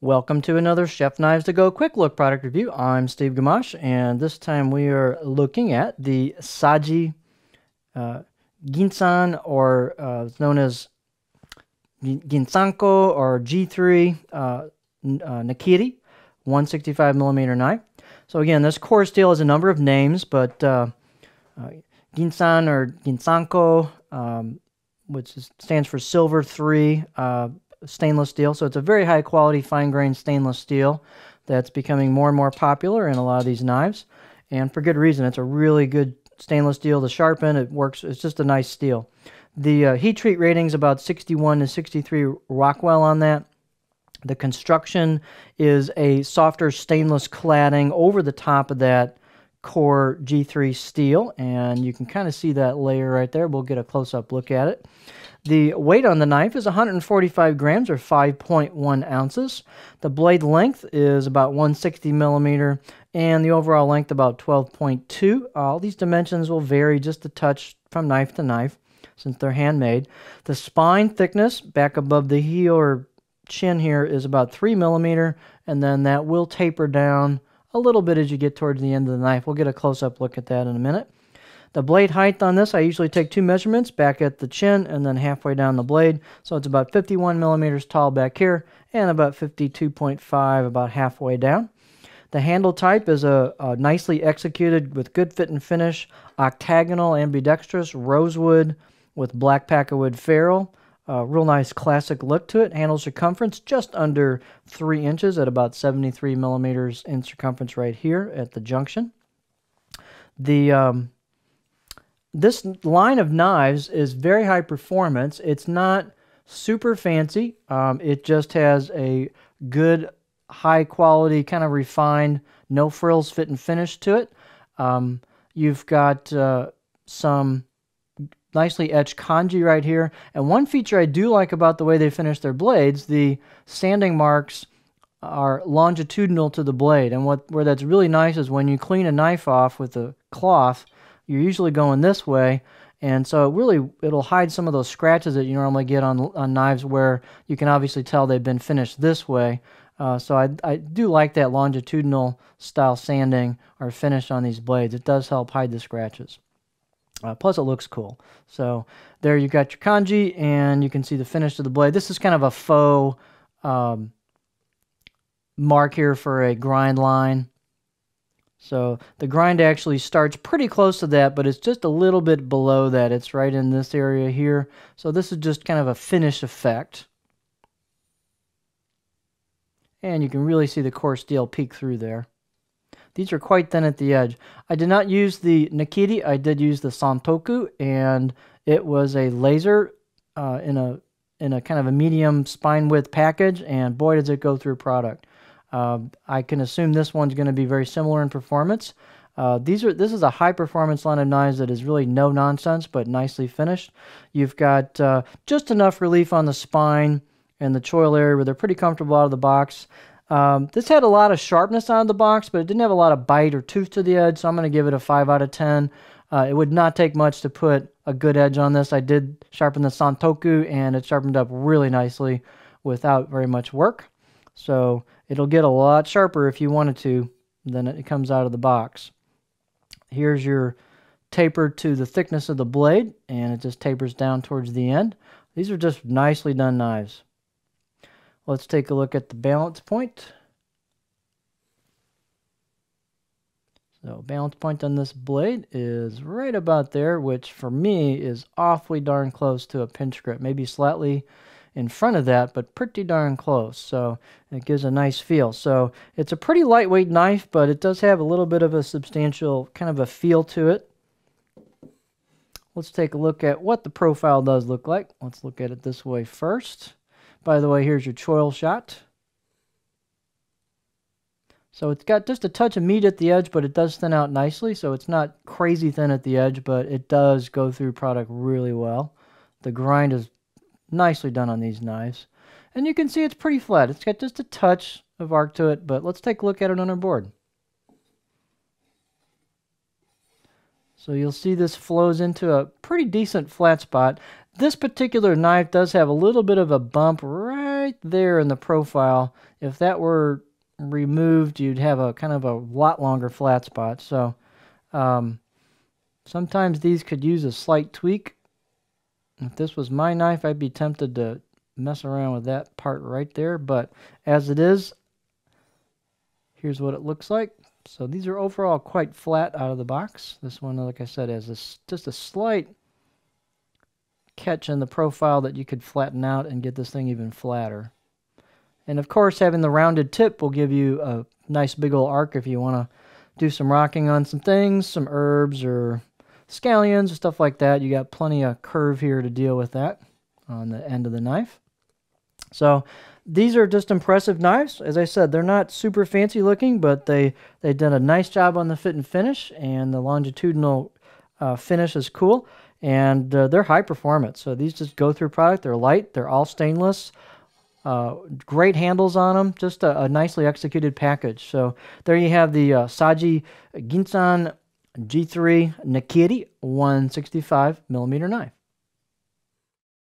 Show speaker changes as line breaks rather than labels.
Welcome to another Chef Knives to Go quick look product review. I'm Steve Gamache, and this time we are looking at the Saji Ginsan, or it's known as Ginsanko or G3 Nakiri 165 millimeter knife. So again, this core steel has a number of names, but Ginsan or Ginsanko, which stands for silver 3 stainless steel. So it's a very high quality fine grained stainless steel that's becoming more and more popular in a lot of these knives, and for good reason. It's a really good stainless steel to sharpen. It works. It's just a nice steel. The heat treat rating is about 61 to 63 Rockwell on that. The construction is a softer stainless cladding over the top of that core G3 steel, and you can kind of see that layer right there. We'll get a close-up look at it. The weight on the knife is 145 grams or 5.1 ounces. The blade length is about 160 millimeter, and the overall length about 12.2. All these dimensions will vary just a touch from knife to knife since they're handmade. The spine thickness back above the heel or chin here is about 3 millimeter, and then that will taper down a little bit as you get towards the end of the knife. We'll get a close-up look at that in a minute. The blade height on this, I usually take 2 measurements, back at the chin and then halfway down the blade. So it's about 51 millimeters tall back here and about 52.5 about halfway down. The handle type is a nicely executed with good fit and finish, octagonal ambidextrous rosewood with black packerwood ferrule. Real nice classic look to it. Handle circumference just under 3 inches at about 73 millimeters in circumference right here at the junction. This line of knives is very high performance. It's not super fancy. It just has a good, high quality, kind of refined, no frills fit and finish to it. You've got some nicely etched kanji right here. And one feature I do like about the way they finish their blades, the sanding marks are longitudinal to the blade. And where that's really nice is when you clean a knife off with a cloth, you're usually going this way, and so it'll hide some of those scratches that you normally get on knives where you can obviously tell they've been finished this way. So I do like that longitudinal style sanding or finish on these blades. It does help hide the scratches. Plus it looks cool. So there you got your kanji, and you can see the finish of the blade. This is kind of a faux mark here for a grind line. So the grind actually starts pretty close to that, but it's just a little bit below that. It's right in this area here. So this is just kind of a finish effect. And you can really see the core steel peek through there. These are quite thin at the edge. I did not use the Nakiri. I did use the Santoku, and it was a laser in a kind of a medium spine width package, and boy does it go through product. I can assume this one's going to be very similar in performance. This is a high performance line of knives that is really no nonsense but nicely finished. You've got just enough relief on the spine and the choil area where they're pretty comfortable out of the box. This had a lot of sharpness out of the box, but it didn't have a lot of bite or tooth to the edge, so I'm going to give it a 5 out of 10. It would not take much to put a good edge on this. I did sharpen the Santoku, and it sharpened up really nicely without very much work. So it'll get a lot sharper if you wanted to than it comes out of the box. Here's your taper to the thickness of the blade, and it just tapers down towards the end. These are just nicely done knives. Let's take a look at the balance point. So balance point on this blade is right about there, which for me is awfully darn close to a pinch grip. Maybe slightly in front of that, but pretty darn close. So it gives a nice feel. So it's a pretty lightweight knife, but it does have a little bit of a substantial kind of a feel to it. Let's take a look at what the profile does look like. Let's look at it this way first. By the way, here's your choil shot. So it's got just a touch of meat at the edge, but it does thin out nicely. So it's not crazy thin at the edge, but it does go through product really well. The grind is nicely done on these knives. And you can see it's pretty flat. It's got just a touch of arc to it, but let's take a look at it on our board. So you'll see this flows into a pretty decent flat spot. This particular knife does have a little bit of a bump right right there in the profile. If that were removed, you'd have a kind of a lot longer flat spot. So sometimes these could use a slight tweak. If this was my knife, I'd be tempted to mess around with that part right there. But as it is, here's what it looks like. So these are overall quite flat out of the box. This one, like I said, has just a slight catch in the profile that you could flatten out and get this thing even flatter. And of course, having the rounded tip will give you a nice big old arc if you want to do some rocking on some things, some herbs or scallions or stuff like that. You got plenty of curve here to deal with that on the end of the knife. So these are just impressive knives. As I said, they're not super fancy looking, but they did a nice job on the fit and finish, and the longitudinal finish is cool, and they're high performance. So these just go through product. They're light. They're all stainless. Great handles on them. Just a nicely executed package. So there you have the Saji Ginsan G3 Nakiri 165mm knife.